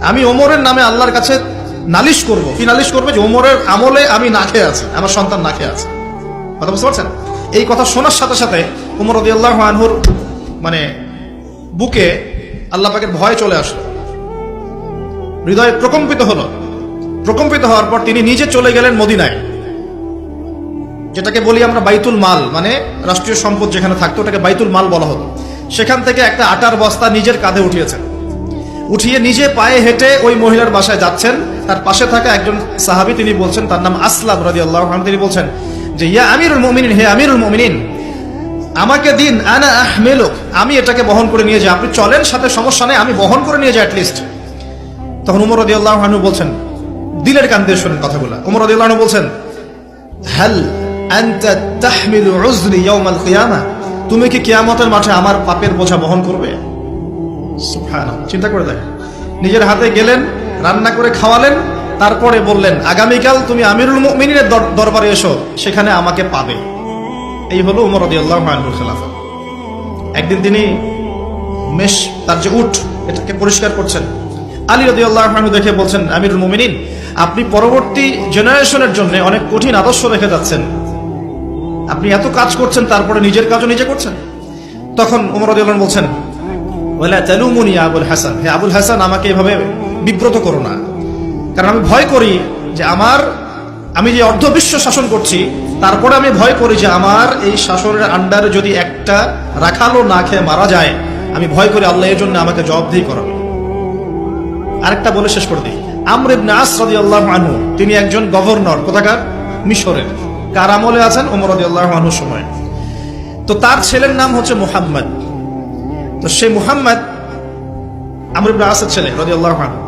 আমি ওমরের নামে আল্লাহর কাছে নালিশ করব। কি নালিশ করবে? যে ওমরের আমলে আমি না খেয়ে আছি, আমার সন্তান না খেয়ে আছে। কথা বুঝতে পারছেন? এই কথা শোনার সাথে সাথে ওমর রাদিয়াল্লাহু আনহুর মানে বুকে আল্লাহ পাকের ভয় চলে আসলো, হৃদয় প্রকম্পিত হলো। প্রকম্পিত হওয়ার পর তিনি নিজে চলে গেলেন মদিনায়, যেটাকে বলি আমরা বাইতুল মাল, মানে রাষ্ট্রীয় সম্পদ যেখানে থাকতো ওটাকে বাইতুল মাল বলা হতো। সেখান থেকে একটা আটার বস্তা নিজের কাঁধে উঠিয়েছেন, উঠিয়ে নিজে পায়ে হেঁটে ওই মহিলার বাসায় যাচ্ছেন। তার পাশে থাকা একজন সাহাবী, তিনি বলছেন, তার নাম আসলাম রাদিয়াল্লাহু আনহু, তিনি বলছেন যে ইয়া আমিরুল মুমিনিন, হে আমিরুল মুমিনিন, আমাকে দিন, আনা আহমিলুক, আমি এটাকে বহন করে নিয়ে যাই। আপনি চলেন সাথে, সমস্যা নেই, আমি বহন করে নিয়ে যাই অ্যাটলিস্ট। তখন ওমর রাদিয়াল্লাহু আনহু বলছেন, দিলের কান দিয়ে শোনেন কথাগুলো, ওমর রাদিয়াল্লাহু আনহু বলছেন, হাল আনতা তাহমিলু উযরি ইয়াউমাল কিয়ামা, তুমি কি কিয়ামতের মাঠে আমার পাপের বোঝা বহন করবে? সুবহানাল্লাহ, চিন্তা করে দেখেন। নিজের হাতে গেলেন, রান্না করে খাওয়ালেন, তারপরে বললেন আগামীকাল তুমি আমিরুল মুমিনিনের দরবারে এসো, সেখানে আমাকে পাবে। এই হলো ওমর রাদিয়াল্লাহু আনহুর খেলাফত। একদিন তিনি মেষ, তার যে উট, এটাকে পরিষ্কার করছেন। আলী রাদিয়াল্লাহু আনহু দেখে বলছেন, আমিরুল মুমিনিন, আপনি পরবর্তী জেনারেশনের জন্য অনেক কঠিন আদর্শ রেখে যাচ্ছেন। আপনি এত কাজ করছেন, তারপরে নিজের কাজও নিজে করছেন। তখন ওমর রাদিয়াল্লাহু আনহু বলছেন, ওয়ালা তালুমুনি ইয়া আবুল হাসান, হে আবুল হাসান, আমাকে এভাবে বিব্রত করো না, কারণ আমি ভয় করি যে আমি যে অর্ধবিশ্ব শাসন করছি, তারপরে আমি ভয় করি যে আমার এই শাসনের আন্ডারে যদি একটা রাখালও না খেয়ে মারা যায়, আমি ভয় করি আল্লাহ এর জন্য আমাকে জবাবদিহি করাবে। আরেকটা বলে শেষ করে দিই, আমর ইবনে আস রাদিয়াল্লাহু আনহু, তিনি একজন গভর্নর, কোথাকার? মিশরের। কার আমলে আছেন? ওমর রাদিয়াল্লাহু আনহুর সময়। তো তার ছেলের নাম হচ্ছে মুহাম্মদ। তো সেই মুহাম্মদ আমর ইবনে আসের ছেলে রাদিয়াল্লাহু আনহু।